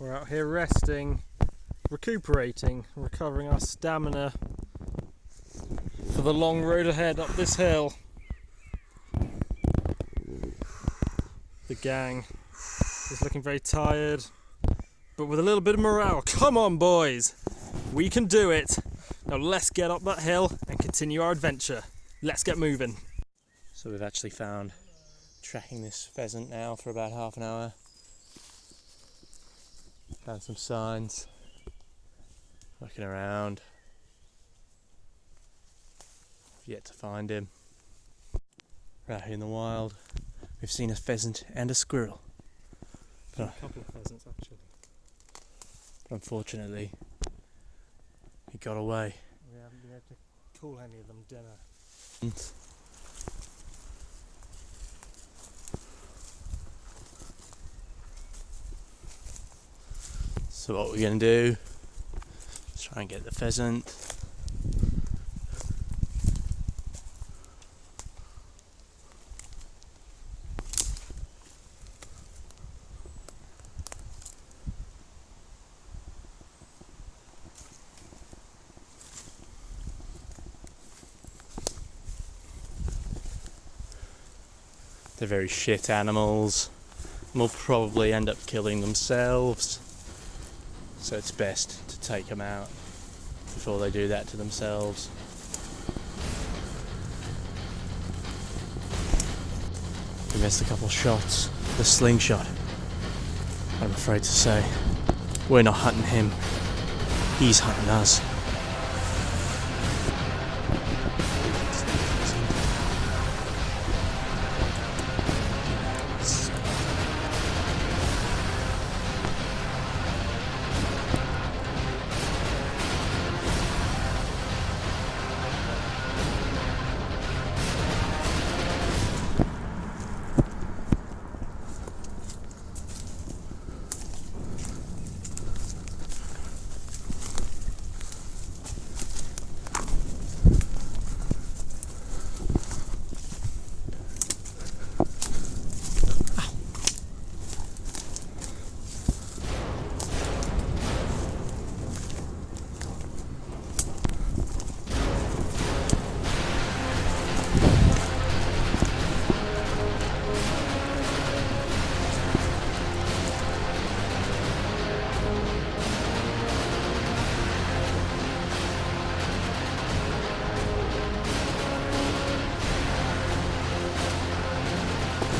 We're out here resting, recuperating, recovering our stamina for the long road ahead up this hill. The gang is looking very tired, but with a little bit of morale. Come on, boys! We can do it! Now let's get up that hill and continue our adventure. Let's get moving. So we've actually found tracking this pheasant now for about half an hour. Found some signs. Looking around. Yet to find him. Right here in the wild, we've seen a pheasant and a squirrel. But a couple of pheasants actually. But unfortunately, he got away. We haven't been able to call any of them dinner. So what we're going to do is try and get the pheasant. They're very shit animals and will probably end up killing themselves. So it's best to take them out before they do that to themselves. We missed a couple shots. The slingshot. I'm afraid to say, we're not hunting him. He's hunting us.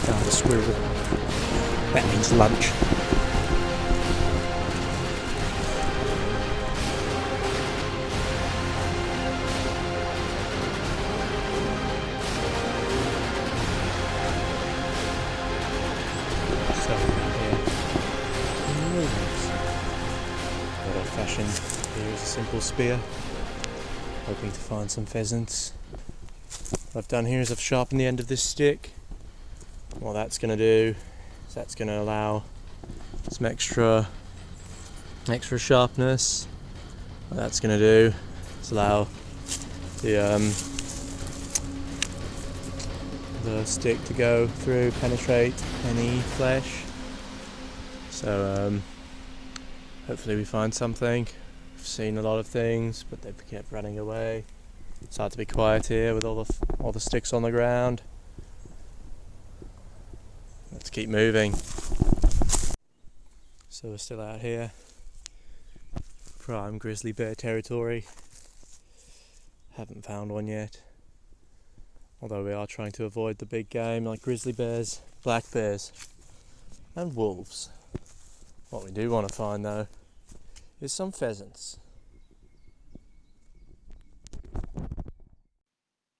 Found a squirrel. That means lunch. So here, what old fashioned. Here is a simple spear. Hoping to find some pheasants. What I've done here is I've sharpened the end of this stick. What that's going to do is that's going to allow some extra sharpness. What that's going to do is allow the stick to go through, penetrate any flesh. So hopefully we find something. We've seen a lot of things, but they've kept running away. It's hard to be quiet here with all the sticks on the ground. Let's keep moving. So we're still out here, prime grizzly bear territory. Haven't found one yet, although we are trying to avoid the big game like grizzly bears, black bears and wolves. What we do want to find though is some pheasants.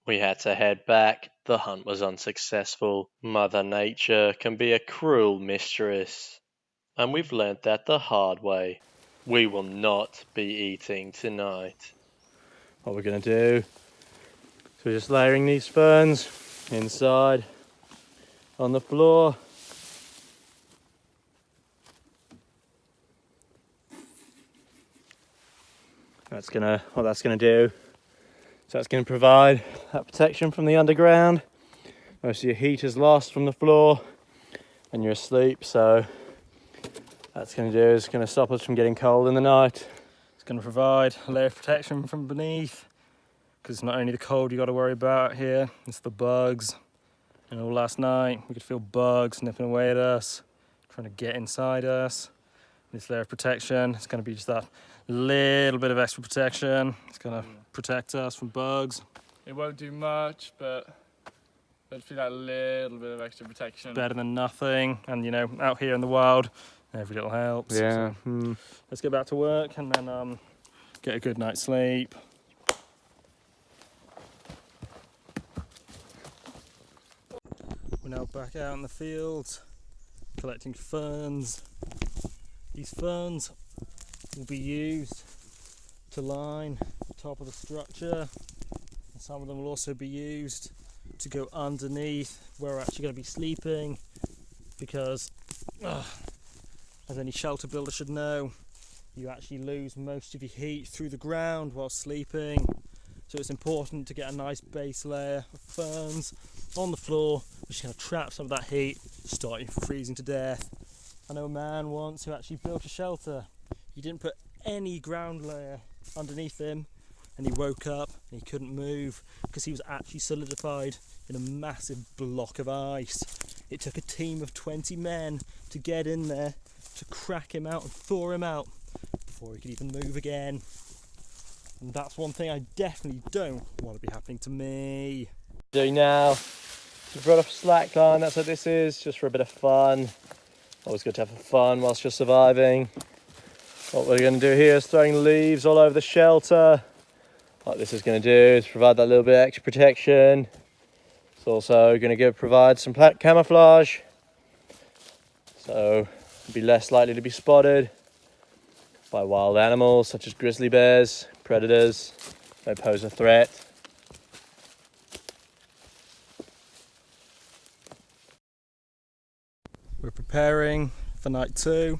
We had to head back. The hunt was unsuccessful. Mother Nature can be a cruel mistress. And we've learnt that the hard way. We will not be eating tonight. What we're going to do is we're just layering these ferns inside on the floor. What that's going to do. So that's going to provide that protection from the underground. Most of your heat is lost from the floor and you're asleep, so That's going to do is going to stop us from getting cold in the night. It's going to provide a layer of protection from beneath, because it's not only the cold you got to worry about here, it's the bugs. You know, last night we could feel bugs nipping away at us, trying to get inside us. This layer of protection, it's going to be just that little bit of extra protection. It's going to protect us from bugs. It won't do much, but it'll be that little bit of extra protection. Better than nothing. And you know, out here in the wild, every little helps. Yeah. So let's get back to work and then get a good night's sleep. We're now back out in the fields, collecting ferns. These ferns will be used to line the top of the structure, and some of them will also be used to go underneath where we're actually going to be sleeping, because as any shelter builder should know, you actually lose most of your heat through the ground while sleeping. So it's important to get a nice base layer of ferns on the floor, which is going to trap some of that heat, stop you from freezing to death. I know a man once who actually built a shelter. He didn't put any ground layer underneath him, and he woke up and he couldn't move because he was actually solidified in a massive block of ice. It took a team of 20 men to get in there, to crack him out and thaw him out before he could even move again. And that's one thing I definitely don't want to be happening to me. Doing now, we've brought up a slack line, that's what this is, just for a bit of fun. Always good to have fun whilst you're surviving. What we're going to do here is throwing leaves all over the shelter. What this is going to do is provide that little bit of extra protection. It's also going to provide some camouflage, so be less likely to be spotted by wild animals such as grizzly bears, predators. They pose a threat. We're preparing for night 2,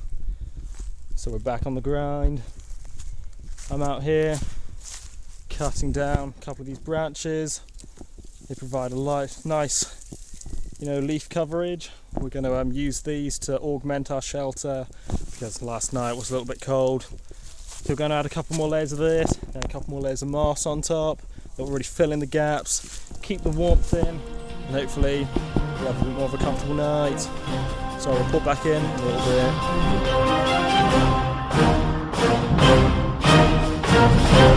so we're back on the grind. I'm out here cutting down a couple of these branches. They provide a nice, leaf coverage. We're going to use these to augment our shelter because last night was a little bit cold. So we're going to add a couple more layers of this and a couple more layers of moss on top. That will really fill in the gaps, keep the warmth in, and hopefully we'll have a bit more of a comfortable night. So I'll report back in a little bit.